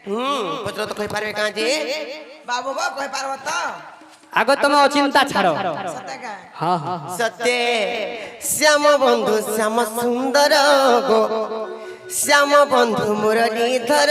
पचर तो कहि पारबे का जे बाबू को कहि पारबो त आगो तुम अचिंता छाड़ो सत्य का हाँ हाँ सत्य श्याम बंधु श्याम सुंदर गो श्याम बंधु मुरलीधर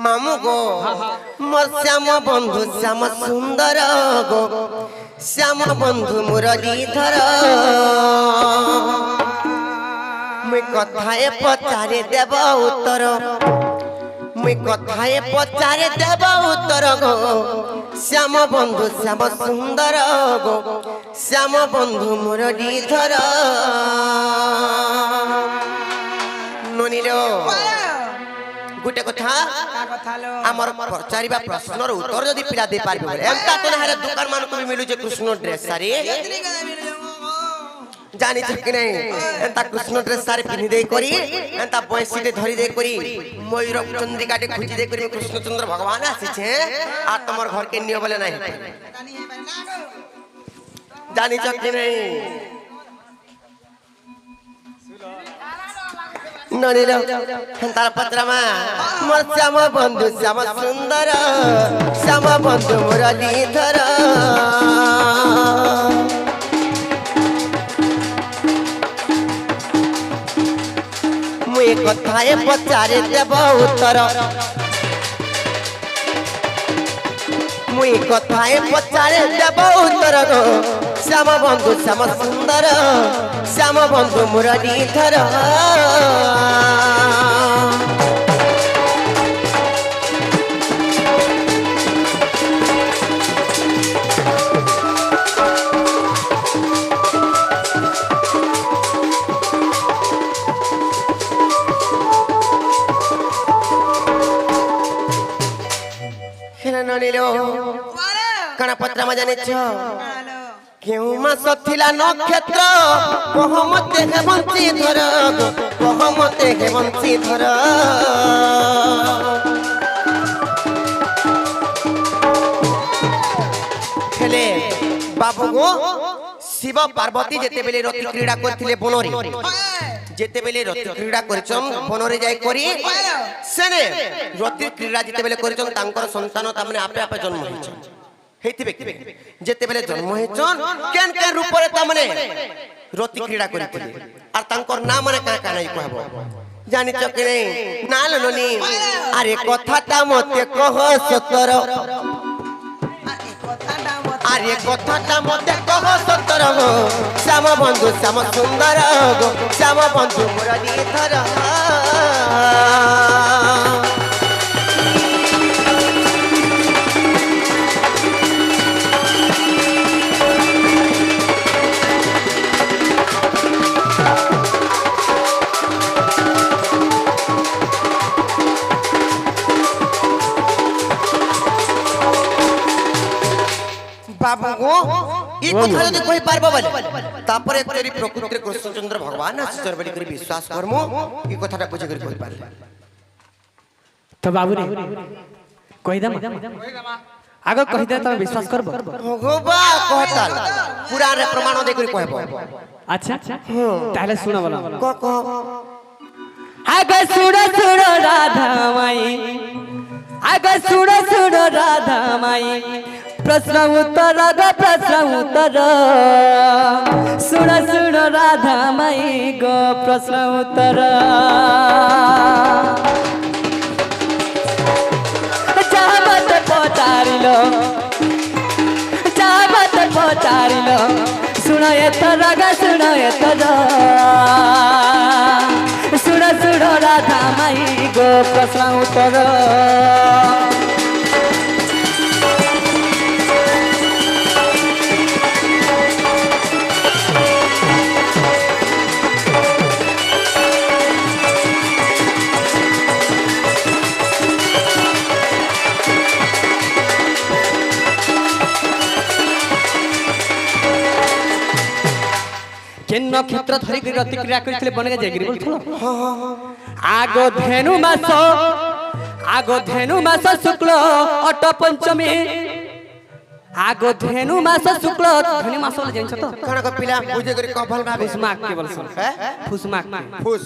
मामू गो मोर श्याम बंधु श्याम सुंदर गो श्याम बंधु मुरलीधर मुई कथाए पचारे देव उत्तर मुई कथाए पचारे देव उत्तर गो श्याम बंधु श्याम सुंदर गो श्याम बंधु मुरलीधर ननीलो गोटे कथा आमर पचारिबा प्रश्नर उत्तर जदि पिला दे पारबे बोले एंता तो नहरे दुकान मान को भी मिलु जे कृष्ण ड्रेस सारी जानी छकी नहीं एंता कृष्ण ड्रेस सारी पिनि दे करी एंता बयसीटे धरी दे करी मयूर चंद्रिका टे खुजी दे करी कृष्णचंद्र भगवान आसी छे आ तमर घर के नियो बोले नहीं जानी छकी नहीं ननीलो हंतार पत्रमा मोर श्याम बंधु श्याम सुंदर श्याम बंधु मुरलीधर मुई कथाए पचारे देव उत्तर मुई कथाए पचारे देव उत्तर गो श्याम बंधु श्याम सुंदर श्याम बंधु मुरलीधर कण पत्र में जाने क्यों मास थिला नक्षत्र कहमते हे बंशीधर कहमते हे बंशीधर हेले बाबू गो शिव पार्वती जेते बेले रति क्रीड़ा करथिले बनरे जेते बेले रति क्रीड़ा करछन बनरे जाय करी सेने रति क्रीड़ा जेते बेले करछन तांकर संतान तामने आपे आपे जन्म होइछन हेतिबे जेते बेले जन्म होइछन केन केन रूप रे तामने रति क्रीड़ा करथिले आर तांकर नाम माने का का नै कहबो जानि छ कि नै नाल ननी अरे कथाटा मते कह सतर अरे कथाटा मते कह सतर गो श्याम बंधु श्याम सुंदर गो श्याम बंधु मुरलीधर बाबू गो ई कथा जदि कहि पारबो बोले तापरे तेरी प्रकृति कृष्णचंद्र भगवान आश्चर्य बलि करी विश्वास करमु ई कथाटा बुझे करि कहि पारले तो बाबू रे कहि दम आगो कहि दे त विश्वास करबो होबा कहताल पुराण रे प्रमाण दे करि कहबो अच्छा ताले सुन बोला क आगो सुन राधा माई आगो सुन राधा माई प्रश्न उत्तर सुन राधा माई गो प्रश्न उत्तर चाहत पचारिलो सुन राधा माई गो प्रश्न उत्तर केन नक्षत्र धरि रति क्रिया करथिले बने जाय गिरी बोलथलो आगो धेनु मास शुक्ल अट पंचमी आगो धेनु मास शुक्ल धेनु मास जानि छ त कण को पिला बुझे करी कफल भाबे फुसमाक के बोलसन फुसमाक फुस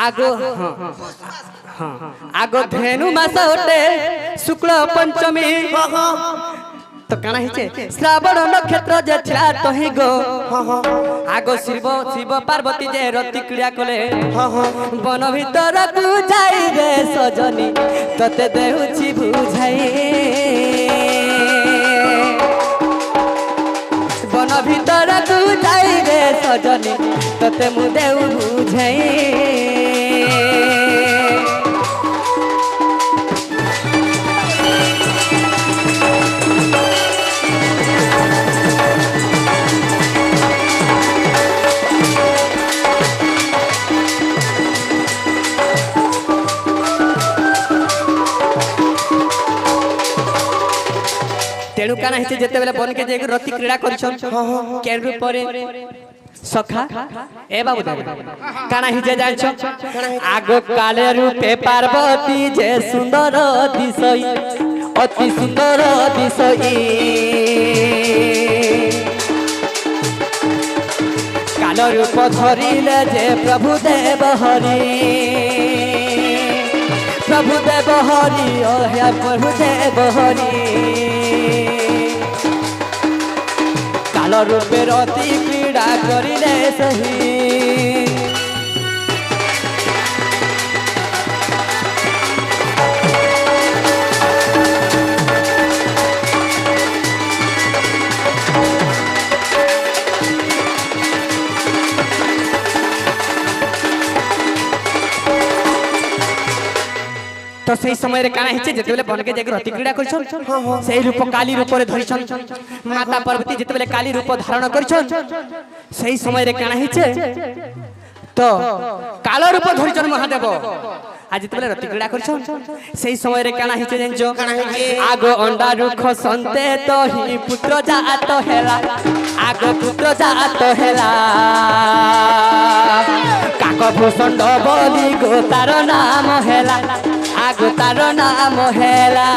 आगो आगो धेनु मास ओटे शुक्ल पंचमी तो काना हिचे श्रावण नक्षत्र जे छिला तहि गो आगो शिव पार्वती जे रति क्रिया कले वन भीतर कु जाई रे सजनी तते देउछि बुझाई वन भीतर कु जाई रे सजनी तते मु देउ बुझाई तेणु काना हिचे जेते बेले बन के जे रति क्रीड़ा करछन केन रूपरे सखा ए बाबू काना हिचे जाइछ आगो काले रूपे पार्वती जे सुंदर दिसई अति सुंदर दिसई काल रूप धरिले जे प्रभु देव हरि ओ हे प्रभु देव हरि काल रूपे रति क्रीड़ा करिले सही तो सही समय रे काना हिचे जेते बेले बन के जेके रति क्रीड़ा करछन सही रूप काली रूप रे धरिछन माता पार्वती जेते बेले काली रूप धारण करछन सही समय रे काना हिचे तो काल रूप धरिछन महादेव आज जेते बेले रति क्रीड़ा करछन सही समय रे काना हिचे जेंजो आगो अंडा रुख संते तो ही पुत्र जात हेला आगो पुत्र जात हेला काक भूषण बोली गो तार नाम हेला आगो तार नाम हेला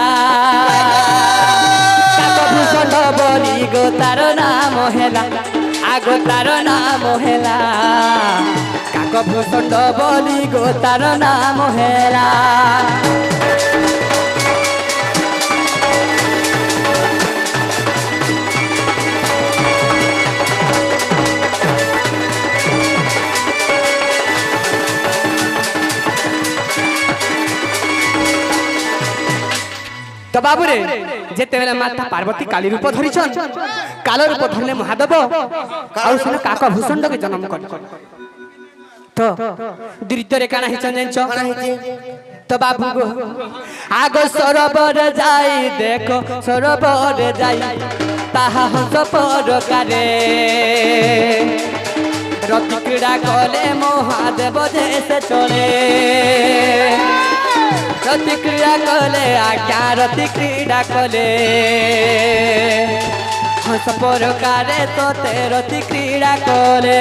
काक भूषण बोली गो तार नाम हेला आगो तार नाम हेला काक भूषण बोली गो तार नाम हेला तो बाबू रे जेते बेले माता पार्वती काली रूप धरिछन काल रूप धरले महादेव आउ सुन काक भूषण के जन्म कर तो दृत्य रे काना हिचन जेंचो तो बाबू गो आगो सरोवर जाई देखो सरोवर जाई ताहा हंस पर कारे रति क्रीड़ा कले महादेव जैसे चले रति क्रीड़ा कले आज्ञा रति क्रीड़ा कले हंस प्रकारे तो ते रति क्रीड़ा कले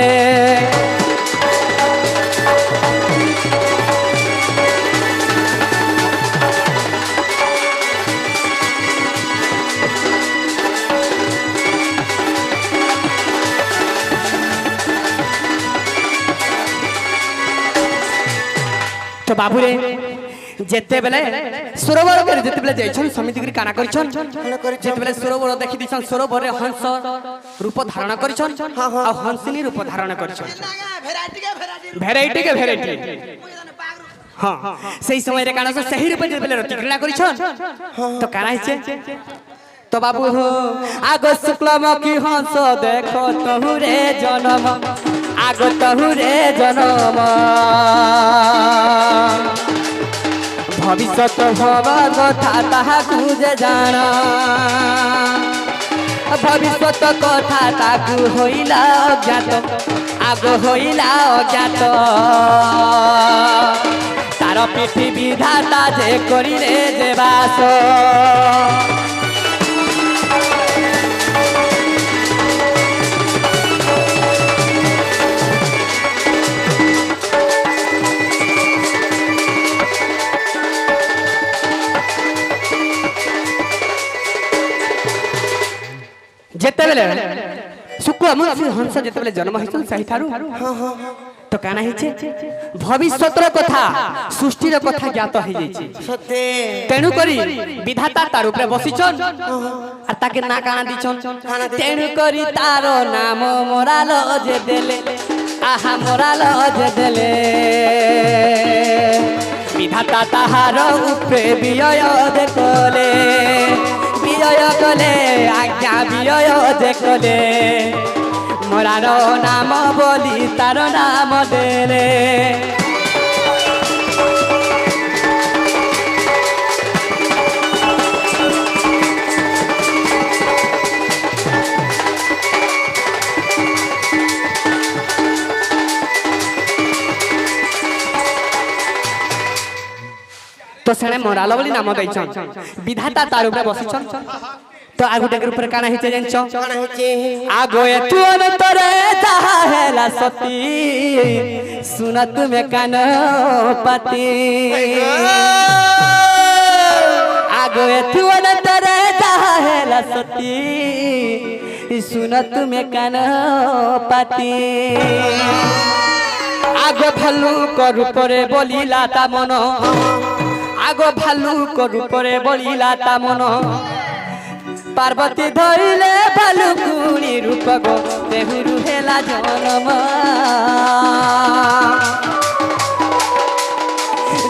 तो बाबू रे जेते बेले सरोवर करे जेते बेले जाइछन समिति गिरी काना करिछन जेते बेले सरोवर देखि दिछन सरोवर रे हंस रूप धारण करिछन आ हंसिनी रूप धारण करिछन भेराइटी हां सही समय रे काना से सही रूप जेते बेले रति क्रीड़ा करिछन तो काना हिचे तो बाबू हो आगो शुक्लमुखी हंस देखो तहुरे जन्म आगो तहुरे जन्म भविष्यत भव कथा ताहाकु जे जान भविष्यत कथा ताकु होइला अज्ञात आगो होइला अज्ञात तार पृथ्वी विधाता जे करिले जे बास जेते बेले शुक्ल मुंशी हंस जेते बेले जन्म हिसन सही थारु তো কানা হইছে ভবিষ্যতর কথা সৃষ্টির কথা জ্ঞাত হই যাইছে সত্যি তেণু করি বিধাতা তার উপরে বসিছন আর তাকে না কানা দিছন তেণু করি তার নাম মোরাল যে দেলে আহা মোরাল যে দেলে বিধাতা তাহার উপরে বিজয় দেখলে বিজয় কলে আজ্ঞা বিজয় দেখলে মোরার নাম বলি তার নাম দেলে তো সেনে মোরাল বলি নাম দেইছন বিধাতা তার উপরে বসিছন তো আগুটের উপরে কানা হইছে জানছ কানা হচ্ছে আগো এতু অন্তরে যাহা হেলা সতী শুন তুমি কান পাতি আগো এতু অন্তরে যাহা হেলা সতী শুন তুমি কান পাতি আগো ভালু রূপরে বলিলা তা মন আগো ভালু রূপরে বলিলা তা মন পার্বতী ধরিলে ভালুকুনি রূপ গো দেহুরু হেলা জনম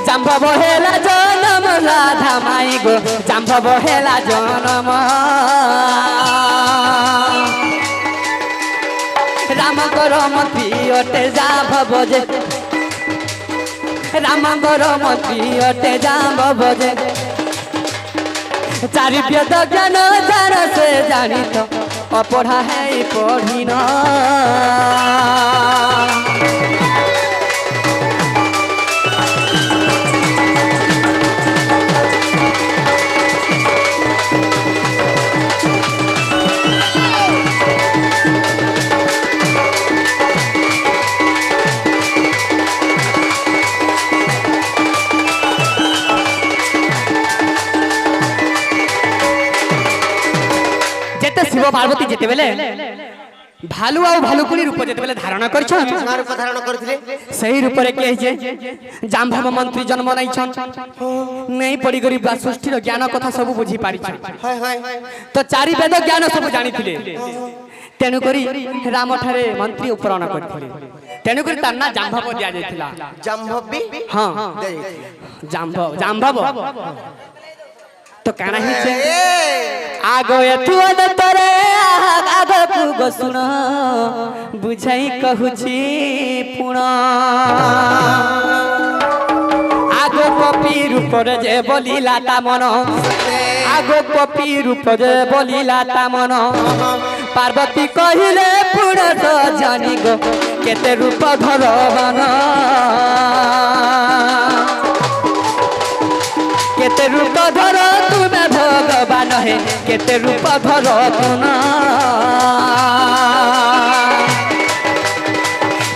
জাম্ভব হেলা জনম রাধা মাই গো জাম্ভব হেলা জনম রামଙ୍କର মন্ত্রী অটে জাম্ভব যে রামଙ୍କର মন্ত্রী অটে জাম্ভব যে চারি বেদ জ্ঞান যার সে জানিত অপঢ়া হেই পঢ়িন শিব পার্বতী যেতে বেলে ভালু আর ভালুকুনি রূপ যেতে বেলে ধারণা করছ কার রূপ ধারণ করଥିଲେ সেই রূপরে কি হইছে জাম্ভব মন্ত্রী জন্ম নাইছন নেই পড়ি গরি সৃষ্টির জ্ঞান কথা সব বুঝি পারিছ হয় হয় তো চারি বেদ জ্ঞান সব জানিଥିଲେ তেণু করি রাম ঠারে মন্ত্রী উপরণ করଥିଲେ তেণু করি তার না জাম্ভব দিয়া যাইছিলা জাম্ভবী হ্যাঁ জাম্ভব জাম্ভব তো কানা হইছে আগো এতু অন্তরে আগকু গো শুন বুঝাই কহুছি পুণ আগো কপি রূপরে যে বলিলা তা মন আগো কপি রূপরে বলিলা তা মন পার্বতী কহিলে পুণ তো জানি গো কেতে রূপ ধরবান কেতে রূপ ধর তুমি ভগবান হে কেতে রূপ ধর তুনা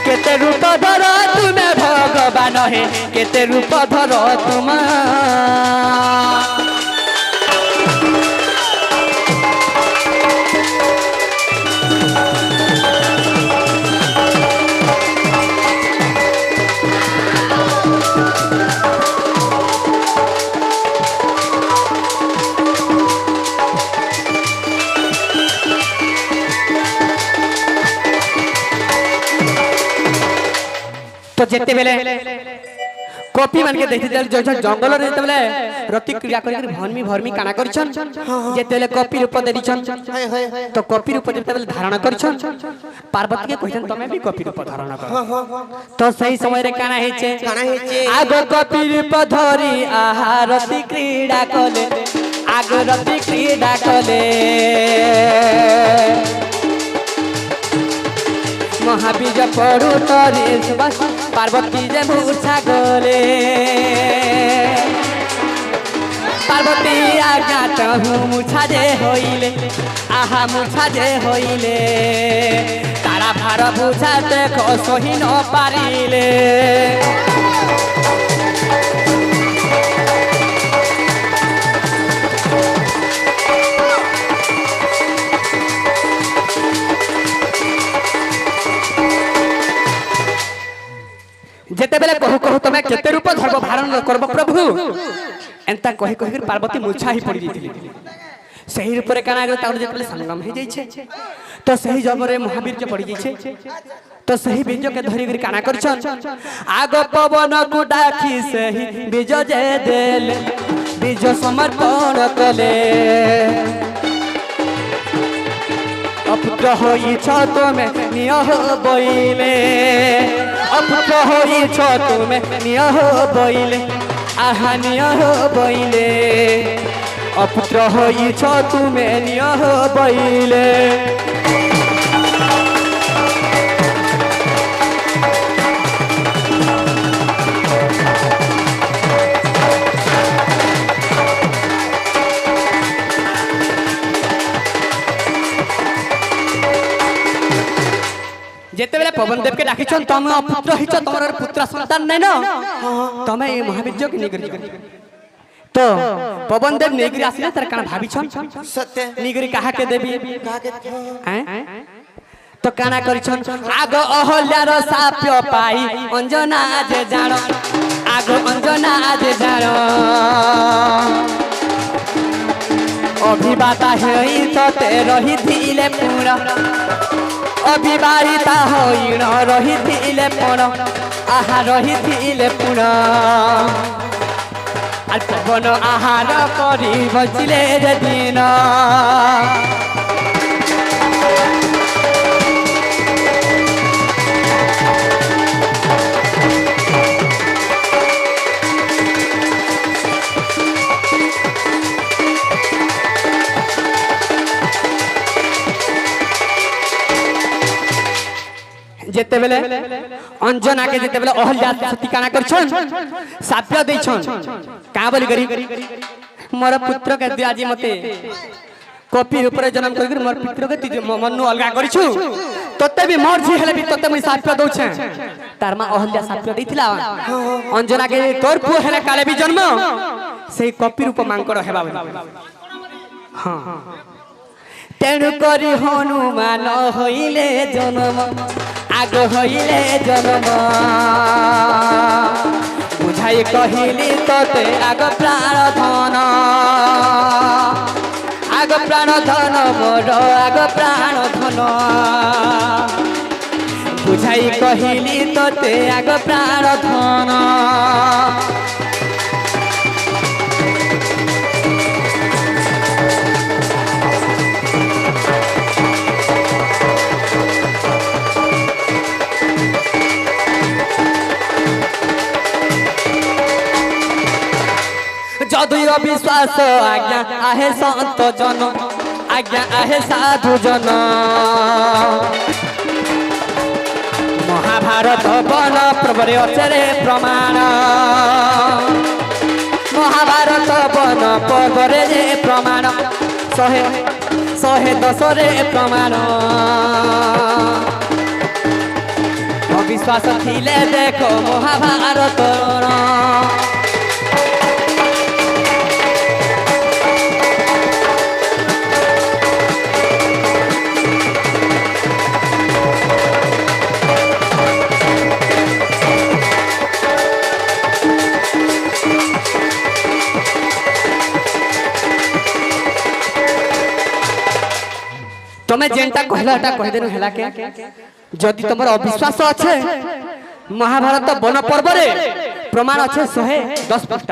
কেতে রূপ ধর তুমি ভগবান হে কেতে রূপ ধর তুমা তো যেতে বেলে কপি মানকে দেখতে জঙ্গল যেতে বেলে রতি ক্রিয়া করি ভর্মি ভর্মি কানা করছন যেতে বেলে কপি রূপ দেইছন তো কপি রূপ যেতে বেলে ধারণ করছন পার্বতী কে কইছন তুমি भी কপি রূপ ধারণ কর তো সেই সময় রে কানা হইছে আগো কপি রূপ ধরি আহা রতি ক্রীড়া কলে আগো রতি ক্রীড়া কলে মহাবীজ পড়ু তরে পার্বতী যে মূর্ছা গলে পার্বতী আজ্ঞা তহু মূর্ছা যে হইলে আহা মূর্ছা যে হইলে তারা ভার বুঝাতে সহি ন পারিলে केते रूप धर्म धारण करब प्रभु एंता कहि कहि पार्वती मूर्छा ही पड़ी जाइथिले सही रूप रे काना गले तार जेतले संगम हे जाय छे तो सही जबरे महावीर जे पड़ी जाय छे तो सही बीज के धरि गिर काना करछन आग पवन को डाकी सही बीज जे देल बीज समर्पण कले अपुत्र होई छ तुमे नियह बइले अपुत्र होई छ तुमे नियह बइले आहा नियह बइले अपुत्र होई छ तुमे नियह बइले जेते बेले पवन देव के डाकिछन तुम अपुत्र हिच तमर पुत्र संतान नै न तमे ए महावीर के निगरी तो पवन देव निगरी आसिले तर काना भाबिछन सत्य निगरी कहा के देबी कहा के हैं तो काना करिछन आग अहल्यार साप्य पाई अंजना जे जानो आग अंजना जे जानो अभिबाता हेई तते रही थिले पूरा अभिबाहिता होइन रही थिले पण आहा रही थिले पुण पवन आहार करी बचिले जे दिन जेते बेले अंजना के जेते बेले अहल्या सती काना करछन साप्य दैछन का बोली करी मोर पुत्र के दिया जी मते कॉपी ऊपर जन्म कर मोर पुत्र के तुझे मन्नु अलगा करिछु तते भी मोर जी हेले भी तते मुई साप्य दउछे तार मा अहल्या साप्य दैथिला अंजना के तोर पुओ हेले काले भी जन्म सेही कॉपी रूप मांकर हेबा हां तेणु करी हनुमान होइले जन्म आग होइले जन्म बुझाई कहिली तोते आग प्राण धन मोर आग प्राण धन बुझाई कहिली तोते आग प्राण धन जदुय विश्वास आज्ञा आहे संत जन आज्ञा आहे साधु जन महाभारत बन प्रभरे अचरे प्रमाण महाभारत बन पर्वरे जे प्रमाण शहे दशरे प्रमाण अविश्वास थिले देखो महाभारत तुम्हें जेनटा कहलाटा कह देनु हला के जदि तुमर अविश्वास अच्छे महाभारत वन पर्व रे प्रमाण अच्छे 110 पृष्ठ